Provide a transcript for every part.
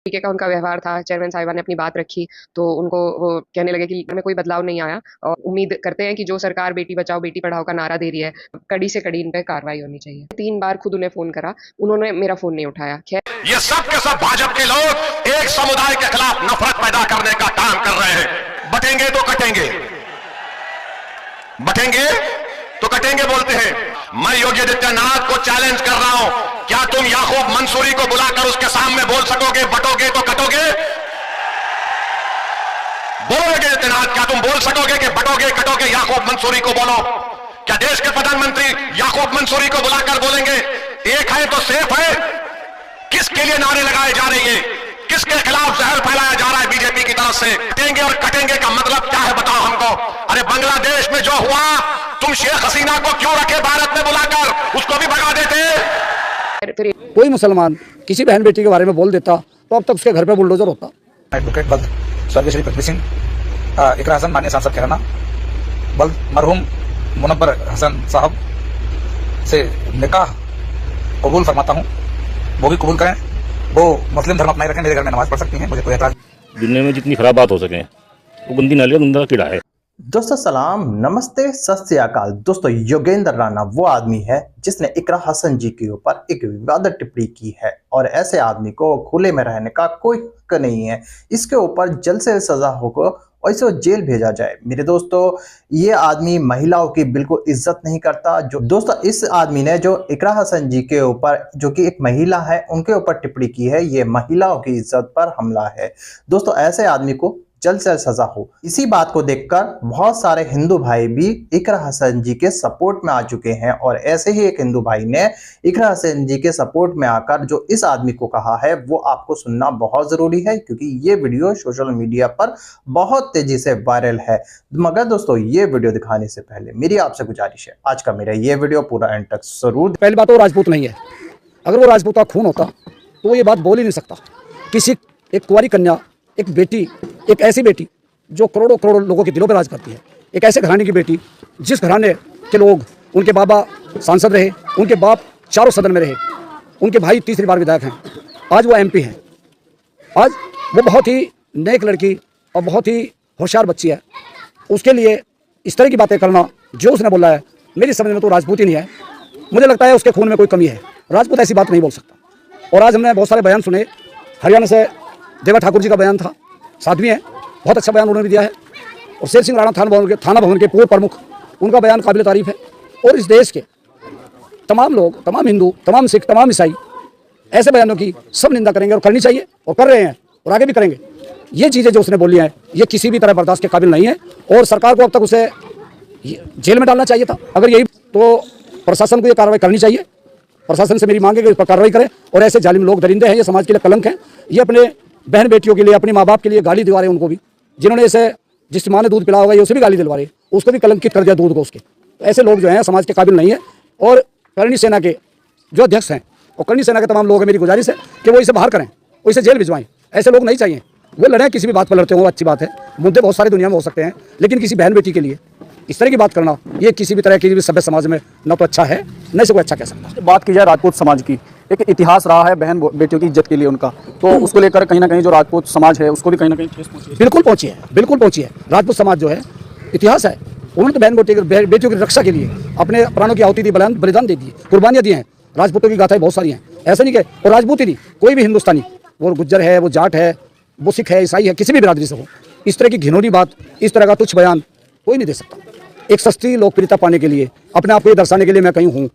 तरीके का उनका व्यवहार था। चेयरमैन साहिबा ने अपनी बात रखी, तो उनको वो कहने लगे कि में कोई बदलाव नहीं आया और उम्मीद करते हैं कि जो सरकार बेटी बचाओ बेटी पढ़ाओ का नारा दे रही है, कड़ी से कड़ी इन पे कार्रवाई होनी चाहिए। 3 बार खुद उन्हें फ़ोन करा, उन्होंने मेरा फ़ोन नहीं उठाया। खैर ये सब के सब भाजपा के लोग एक समुदाय के खिलाफ नफरत पैदा करने का काम कर रहे हैं। बटेंगे तो कटेंगे, बटेंगे तो कटेंगे बोलते हैं। मैं योगी आदित्यनाथ को चैलेंज कर रहा हूं, क्या तुम याकूब मंसूरी को बुलाकर उसके सामने बोल सकोगे बटोगे तो कटोगे? बोलो योगी आदित्यनाथ, क्या तुम बोल सकोगे कि बटोगे कटोगे? याकूब मंसूरी को बोलो। क्या देश के प्रधानमंत्री याकूब मंसूरी को बुलाकर बोलेंगे एक है तो सेफ है? किसके लिए नारे लगाए जा रहे हैं? किसके खिलाफ जहर फैलाया जा रहा है बीजेपी की तरफ से? कटेंगे और कटेंगे का मतलब क्या है बताओ हमको। अरे बांग्लादेश में जो हुआ, तुम शेख हसीना को क्यों रखे भारत में बुलाकर? उसको भी भगा देते। कोई मुसलमान किसी बहन बेटी के बारे में बोल देता तो अब तक उसके घर पे बुलडोजर होता। एडवोकेट बल्द स्वर्गीय श्री पृथ्वी सिंह, इकरा हसन माननीय सांसद कहना, बल्द मरहूम मुनव्वर हसन साहब से निकाह कबूल फरमाता हूँ। वो भी कबूल करें, वो मुस्लिम धर्म अपनाए रखें, मेरे घर में नमाज पढ़ सकती हैं, मुझे कोई एतराज। दुनिया में जितनी खराब बात हो सके वो गंदी नालियाँ गंदा कीड़ा है। दोस्तों सलाम, नमस्ते, सत श्री अकाल। दोस्तों योगेंद्र राणा वो आदमी है जिसने इकरा हसन जी के ऊपर एक विवादित टिप्पणी की है और ऐसे आदमी को खुले में रहने का कोई हक नहीं है। इसके ऊपर जल्द से सजा होगा और इसे जेल भेजा जाए। मेरे दोस्तों, ये आदमी महिलाओं की बिल्कुल इज्जत नहीं करता। जो दोस्तों इस आदमी ने जो इकरा हसन जी के ऊपर, जो कि एक महिला है, उनके ऊपर टिप्पणी की है, ये महिलाओं की इज्जत पर हमला है। दोस्तों ऐसे आदमी को जल्द से सजा हो। इसी बात को देखकर बहुत सारे हिंदू भाई भी इकरा हसन जी के सपोर्ट में आ चुके हैं और ऐसे ही एक हिंदू भाई ने इकरा हसन जी के सपोर्ट में आकर जो इस आदमी को कहा है वो आपको सुनना बहुत जरूरी है, क्योंकि ये वीडियो सोशल मीडिया पर बहुत तेजी से वायरल है। मगर दोस्तों ये वीडियो दिखाने से पहले मेरी आपसे गुजारिश है, आज का मेरा ये वीडियो पूरा एंड तक जरूर। पहली बात, वो राजपूत नहीं है। अगर वो राजपूत का खून होता तो ये बात बोल ही नहीं सकता। किसी एक कुंवारी कन्या, एक बेटी, एक ऐसी बेटी जो करोड़ों करोड़ों लोगों के दिलों पर राज करती है, एक ऐसे घराने की बेटी जिस घराने के लोग, उनके बाबा सांसद रहे, उनके बाप चारों सदन में रहे, उनके भाई तीसरी बार विधायक हैं, आज वो एमपी हैं। आज वो बहुत ही नेक लड़की और बहुत ही होशियार बच्ची है। उसके लिए इस तरह की बातें करना जो उसने बोला है, मेरी समझ में तो राजपूत ही नहीं है। मुझे लगता है उसके खून में कोई कमी है। राजपूत ऐसी बात नहीं बोल सकता। और आज हमने बहुत सारे बयान सुने। हरियाणा से देवा ठाकुर जी का बयान था, साध्वी हैं, बहुत अच्छा बयान उन्होंने भी दिया है। और शेर सिंह राणा थाना भवन के पूर्व प्रमुख, उनका बयान काबिल तारीफ है। और इस देश के तमाम लोग, तमाम हिंदू, तमाम सिख, तमाम ईसाई ऐसे बयानों की सब निंदा करेंगे और करनी चाहिए और कर रहे हैं और आगे भी करेंगे। ये चीज़ें जो उसने बोली हैं ये किसी भी तरह बर्दाश्त के काबिल नहीं है और सरकार को अब तक उसे जेल में डालना चाहिए था। अगर यही तो प्रशासन को ये कार्रवाई करनी चाहिए। प्रशासन से मेरी मांग है कि इस पर कार्रवाई करें। और ऐसे जालिम लोग दरिंदे हैं, ये समाज के लिए कलंक हैं। ये अपने बहन बेटियों के लिए, अपने माँ बाप के लिए गाली दिलवा रहे हैं उनको भी, जिन्होंने इसे, जिस माँ ने दूध पिला होगा ये उसे भी गाली दिलवा रहे हैं, उसको भी कलंकित कर दिया दूध को उसके। ऐसे लोग जो हैं समाज के काबिल नहीं है। और करणी सेना के जो अध्यक्ष हैं और करणी सेना के तमाम लोग हैं, मेरी गुजारिश है कि वो इसे बाहर करें, वो इसे जेल भिजवाएं। ऐसे लोग नहीं चाहिए। वो लड़ें, किसी भी बात पर लड़ते हो अच्छी बात है, मुद्दे बहुत सारी दुनिया में हो सकते हैं, लेकिन किसी बहन बेटी के लिए इस तरह की बात करना ये किसी भी तरह की भी सभ्य समाज में न तो अच्छा है न से कोई अच्छा कह सकता। बात की जाए राजपूत समाज की, एक इतिहास रहा है बहन बेटियों की इज्जत के लिए उनका, तो उसको लेकर कहीं ना कहीं जो राजपूत समाज है उसको भी कहीं ना कहीं ठेस पहुंची है। बिल्कुल पहुंची है, बिल्कुल पहुंची है। राजपूत समाज जो है इतिहास है, उन्होंने तो बहन बेटियों की रक्षा के लिए अपने प्राणों की आहुति दी, बलिदान दे दिए, कुर्बानियाँ दी हैं। राजपूतों की गाथाएं बहुत सारी हैं, ऐसा नहीं कि और राजपूत ही नहीं, कोई भी हिंदुस्तानी, वो गुज्जर है, वो जाट है, वो सिख है, ईसाई है, किसी भी बिरादरी से हो, इस तरह की घिनौनी बात, इस तरह का तुच्छ बयान कोई नहीं दे सकता। एक सस्ती लोकप्रियता पाने के लिए, अपने आप को ये दर्शाने के लिए मैं कहीं हूँ,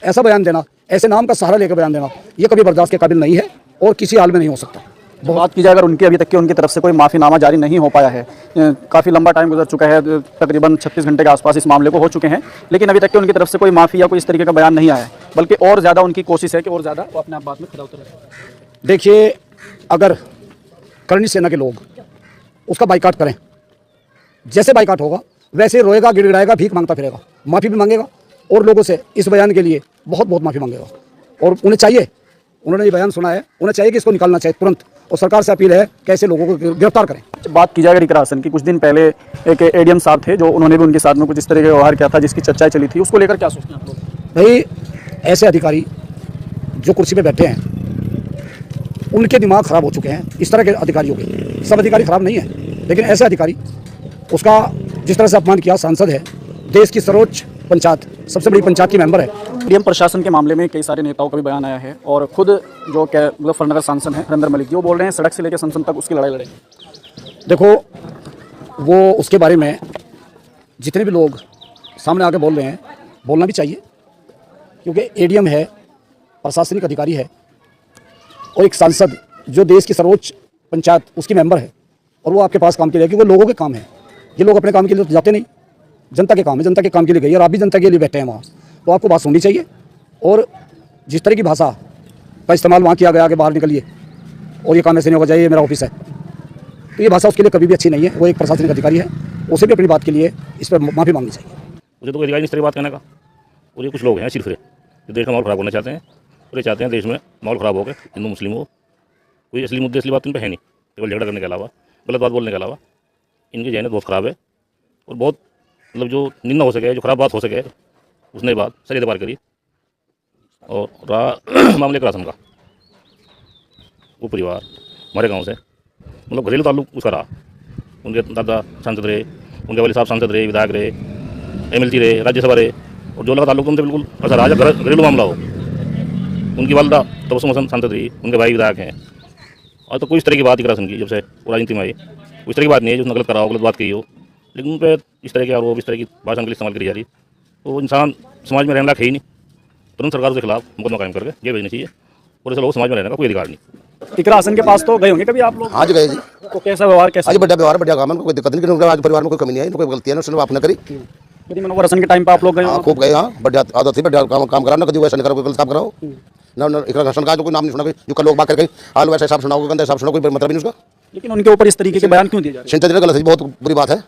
ऐसा बयान देना, ऐसे नाम का सहारा लेकर बयान देना, ये कभी बर्दाश्त के काबिल नहीं है और किसी हाल में नहीं हो सकता। बात की जाए अगर उनकी, अभी तक की उनकी तरफ से कोई माफ़ीनामा जारी नहीं हो पाया है, काफ़ी लंबा टाइम गुजर चुका है, तकरीबन 36 घंटे के आसपास इस मामले को हो चुके हैं, लेकिन अभी तक की उनकी तरफ से कोई माफ़ी या कोई इस तरीके का बयान नहीं आया है, बल्कि और ज़्यादा उनकी कोशिश है कि और ज़्यादा वो अपने आप बात में खड़ा उतरे। देखिए, अगर करणी सेना के लोग उसका बाइकाट करें, जैसे बाइकाट होगा वैसे रोएगा, गिड़गिड़ाएगा, भीख मांगता फिरेगा, माफ़ी भी मांगेगा और लोगों से इस बयान के लिए बहुत बहुत माफ़ी मांगेगा। और उन्हें चाहिए, उन्होंने ये बयान सुना है, उन्हें चाहिए कि इसको निकालना चाहिए तुरंत। और सरकार से अपील है कि ऐसे लोगों को गिरफ्तार करें। बात की जाए इकरा हसन की, कुछ दिन पहले एक एडीएम साहब थे जो उन्होंने भी उनके साथ में कुछ इस तरह का व्यवहार किया था जिसकी चर्चाएं चली थी, उसको लेकर क्या सोचते हैं आप लोग? भाई ऐसे अधिकारी जो कुर्सी पे बैठे हैं उनके दिमाग खराब हो चुके हैं इस तरह के अधिकारियों के। सब अधिकारी खराब नहीं है, लेकिन ऐसे अधिकारी, उसका जिस तरह से अपमान किया, सांसद है, देश की सर्वोच्च पंचायत, सबसे बड़ी पंचायत की मेंबर है। एडीएम प्रशासन के मामले में कई सारे नेताओं का भी बयान आया है और खुद जो मुजफ्फरनगर सांसद हैं हरिंदर मलिक जी, वो बोल रहे हैं सड़क से लेकर संसद तक उसकी लड़ाई लड़ेंगे। देखो, वो उसके बारे में जितने भी लोग सामने आके बोल रहे हैं, बोलना भी चाहिए, क्योंकि एडीएम है, प्रशासनिक अधिकारी है, और एक सांसद जो देश की सर्वोच्च पंचायत उसकी मेंबर है, और वो आपके पास काम के लिए, क्योंकि लोगों के काम है। ये लोग अपने काम के लिए तो जाते नहीं, जनता के काम है, जनता के काम के लिए गई, और आप भी जनता के लिए बैठे हैं वहाँ, तो आपको बात सुननी चाहिए। और जिस तरह की भाषा का इस्तेमाल वहाँ किया गया कि बाहर निकलिए और ये काम ऐसे नहीं होगा, जाइए मेरा ऑफिस है, तो ये भाषा उसके लिए कभी भी अच्छी नहीं है। वो एक प्रशासनिक अधिकारी है, उसे भी अपनी बात के लिए इस पर माफ़ी मांगनी चाहिए। मुझे तो कोई अधिकार नहीं इस तरह बात करने का। और ये कुछ लोग हैं सिर्फ जो देश का माहौल ख़राब होना चाहते हैं, और ये चाहते हैं देश में माहौल ख़राब हो गए, हिंदू मुस्लिम हो, कोई असली मुद्दे असली बात इन पर है नहीं, केवल झगड़ा करने के अलावा, गलत बात बोलने के अलावा। इनकी जहनीत बहुत ख़राब है, और बहुत मतलब जो निंदा हो सके, जो ख़राब बात हो सके, उसने बात सर एतबार करी। और रहा मामले का राशन का, वो परिवार हमारे गांव से मतलब घरेलू ताल्लुक उसका रहा। उनके दादा सांसद रहे, उनके वाले साहब सांसद रहे, विधायक रहे, एमएलसी रहे, राज्यसभा रहे, और जो लगा ताल्लुक उनसे बिल्कुल ऐसा रहा जब घरेलू मामला हो। उनकी वालदा तबस्सुम हसन सांसद रही, उनके भाई विधायक हैं, और तो कोई इस तरह की बात ही करा सुन की जब से वो राजनीति में आई, कोई इस तरह की बात नहीं है जो उसने गलत करा हो, गलत बात की हो, लेकिन उन पर इस तरह के आरोप, इस तरह की भाषा के लिए इस्तेमाल करी जा रही, तो इंसान समाज में रहने लायक है ही नहीं। तुरंत सरकार के खिलाफ मुकदमा कायम करके जेल भेजनी चाहिए, और ऐसे लोग समाज में रहने का कोई अधिकार नहीं। इकरा हसन के पास तो गए होंगे कभी आप लोग? आज गए जी। तो कैसा व्यवहार, कैसा? आज बढ़िया व्यवहार, बढ़िया काम है, कोई दिक्कत नहीं, आज परिवार में कोई कमी नहीं आई, कोई गलती है ना, उसने आपने करी। कभी मनोहर हसन के टाइम पे आप लोग गए? हाँ, खूब गए। हाँ, बढ़िया आदत थी, बढ़िया काम करा ना, कभी वैसा नहीं करो, कोई गलत काम कराओ ना। इकरा हसन का जो कोई नाम नहीं सुना, जो कल लोग बात करके हाल वैसे हिसाब सुनाओगे, गंदा हिसाब सुनाओ, कोई मतलब नहीं उसका। लेकिन उनके ऊपर इस तरीके के बयान क्यों दिए जा रहे हैं? चिंता देना गलत है, बहुत बुरी बात है।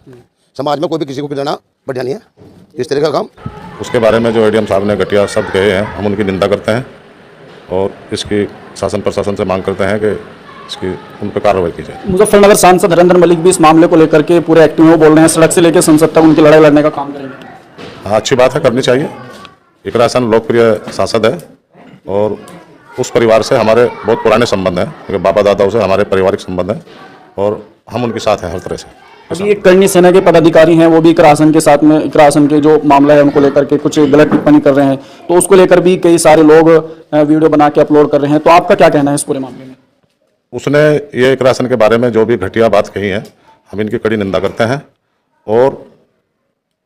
समाज में कोई भी किसी को गिराना बढ़िया नहीं है, इस तरह का काम। उसके बारे में जो एडीएम साहब ने घटिया शब्द कहे हैं, हम उनकी निंदा करते हैं, और इसकी शासन प्रशासन से मांग करते हैं कि इसकी उन पर कार्रवाई की जाए। मुजफ्फरनगर सांसद हरिंदर मलिक भी इस मामले को लेकर के पूरे एक्टिव हो, बोल रहे हैं सड़क से लेकर संसद तक उनकी लड़ाई लड़ने का काम करेंगे। हाँ, अच्छी बात है, करनी चाहिए। इकरा हसन लोकप्रिय सांसद है, और उस परिवार से हमारे बहुत पुराने संबंध हैं, क्योंकि बाबा दादाओं से हमारे पारिवारिक संबंध हैं, और हम उनके साथ हैं हर तरह से। अभी एक करनी सेना के पदाधिकारी हैं, वो भी इकरा हसन के साथ में, इकरा हसन के जो मामला है उनको लेकर के कुछ गलत टिप्पणी कर रहे हैं, तो उसको लेकर भी कई सारे लोग वीडियो बना के अपलोड कर रहे हैं। तो आपका क्या कहना है इस पूरे मामले में? उसने ये इकरा हसन के बारे में जो भी घटिया बात कही है, हम इनकी कड़ी निंदा करते हैं, और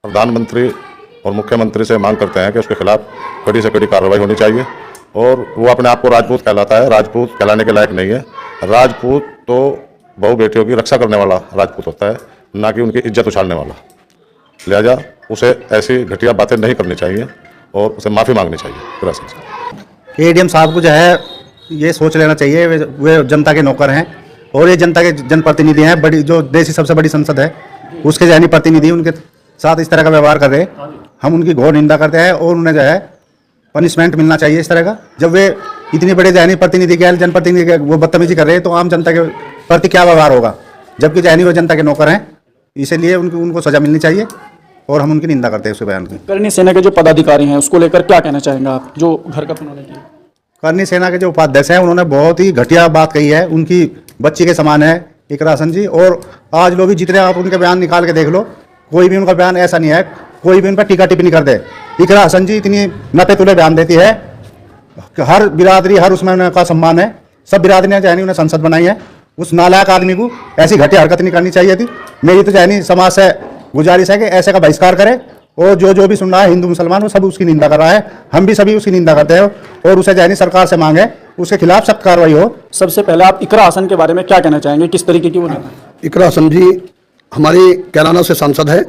प्रधानमंत्री और मुख्यमंत्री से मांग करते हैं कि उसके खिलाफ कड़ी से कड़ी कार्रवाई होनी चाहिए। और वो अपने आप को राजपूत कहलाता है, राजपूत कहलाने के लायक नहीं है। राजपूत तो बहु बेटियों की रक्षा करने वाला राजपूत होता है, ना कि उनकी इज्जत उछालने वाला। लिहाजा उसे ऐसी घटिया बातें नहीं करनी चाहिए, और उसे माफ़ी मांगनी चाहिए। एडीएम साहब को जो है ये सोच लेना चाहिए, वे जनता के नौकर हैं, और ये जनता के जनप्रतिनिधि हैं। बड़ी जो देश की सबसे बड़ी संसद है, उसके जहनी प्रतिनिधि उनके साथ इस तरह का व्यवहार कर रहे हैं, हम उनकी घोर निंदा करते हैं, और उन्हें जो है पनिशमेंट मिलना चाहिए इस तरह का। जब वे इतनी बड़े जहनी प्रतिनिधि के, जनप्रतिनिधि के वो बदतमीजी कर रहे हैं, तो आम जनता के प्रति क्या व्यवहार होगा, जबकि जहनी वो जनता के नौकर हैं। इसलिए उनको सजा मिलनी चाहिए, और हम उनकी निंदा करते हैं उसके बयान की। करनी सेना के जो पदाधिकारी हैं उसको लेकर क्या कहना चाहेंगे आप, जो हरकत उन्होंने की? करनी सेना के जो उपाध्यक्ष हैं, उन्होंने बहुत ही घटिया बात कही है, उनकी बच्ची के समान है इकरा हसन जी। और आज लोग भी जितने आप उनके बयान निकाल के देख लो, कोई भी उनका बयान ऐसा नहीं है, कोई भी उन पर टीका टिप्पणी कर दे। इकरा हसन जी इतनी नपे तुले बयान देती है, हर बिरादरी, हर उसमें उनका सम्मान है, सब बिरादरियाँ चाहे उन्हें संसद बनाई है। उस नालायक आदमी को ऐसी घटिया हरकत नहीं करनी चाहिए थी। मेरी तो चाहे समाज से गुजारिश है कि ऐसे का बहिष्कार करे, और जो भी सुन रहा है हिंदू मुसलमान, वो सब उसकी निंदा कर रहा है, हम भी सभी उसकी निंदा करते हैं, और उसे चाहे सरकार से मांगे उसके खिलाफ सख्त कार्रवाई हो। सबसे पहले आप इकरा हसन के बारे में क्या कहना चाहेंगे, किस तरीके की वो? इकरा हसन जी हमारी कैराना से सांसद है,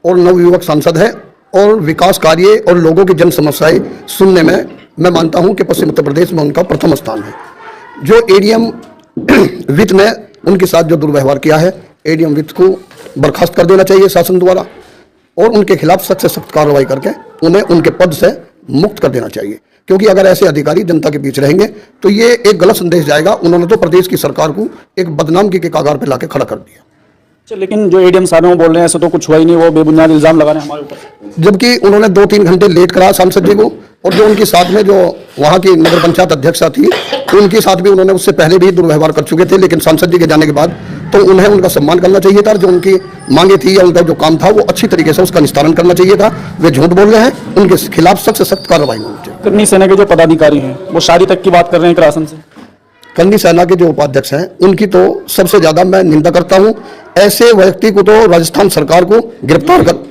और नवयुवक सांसद है, और विकास कार्य और लोगों की जन समस्याएं सुनने में मैं मानता हूं कि पश्चिम उत्तर प्रदेश में उनका प्रथम स्थान है। जो एडीएम वित्त ने उनके साथ जो दुर्व्यवहार किया है, एडीएम वित्त को बर्खास्त कर देना चाहिए शासन द्वारा, और उनके खिलाफ सख्त से सख्त कार्रवाई करके उन्हें उनके पद से मुक्त कर देना चाहिए। क्योंकि अगर ऐसे अधिकारी जनता के बीच रहेंगे तो ये एक गलत संदेश जाएगा। उन्होंने तो प्रदेश की सरकार को एक बदनामी के कगार पर लाके खड़ा कर दिया। लेकिन जो एडीएम साहब बोल रहे हैं ऐसा तो कुछ हुआ ही नहीं, वो बेबुनियाद इल्जाम लगा रहे हैं हमारे ऊपर, जबकि उन्होंने 2-3 घंटे लेट करा सांसद जी को, और जो उनके साथ में जो वहाँ की नगर पंचायत अध्यक्षा थी, तो उनके साथ भी उन्होंने उससे पहले भी दुर्व्यवहार कर चुके थे, लेकिन सांसद जी के जाने के बाद तो उन्हें उनका सम्मान करना चाहिए था। जो उनकी मांगे थी या उनका जो काम था वो अच्छी तरीके से उसका निस्तारण करना चाहिए था। वे झूठ बोल रहे हैं, उनके खिलाफ सख्त से सख्त कार्रवाई होनी चाहिए। करनी सेना के जो पदाधिकारी हैं वो शादी तक की बात कर रहे हैं राशन से। करनी सेना के जो उपाध्यक्ष हैं उनकी तो सबसे ज्यादा मैं निंदा करता हूं। ऐसे व्यक्ति को तो राजस्थान सरकार को गिरफ्तार कर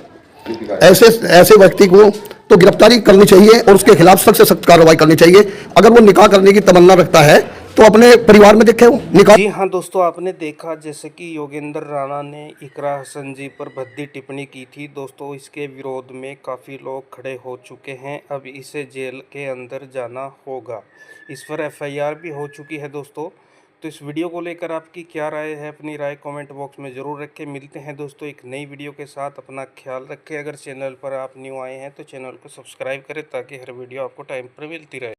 ऐसे व्यक्ति को तो गिरफ्तारी करनी चाहिए और उसके खिलाफ सख्त से सख्त कार्रवाई करनी चाहिए। अगर वो निकाह करने की तमन्ना रखता है तो अपने परिवार में देखे वो निकाह। जी हाँ दोस्तों, आपने देखा जैसे कि योगेंद्र राणा ने इकरा हसन जी पर भद्दी टिप्पणी की थी दोस्तों। इसके विरोध में काफ़ी लोग खड़े हो चुके हैं। अब इसे जेल के अंदर जाना होगा। इस पर FIR भी हो चुकी है दोस्तों। तो इस वीडियो को लेकर आपकी क्या राय है, अपनी राय कमेंट बॉक्स में ज़रूर रखें। मिलते हैं दोस्तों एक नई वीडियो के साथ। अपना ख्याल रखें। अगर चैनल पर आप न्यू आए हैं तो चैनल को सब्सक्राइब करें ताकि हर वीडियो आपको टाइम पर मिलती रहे।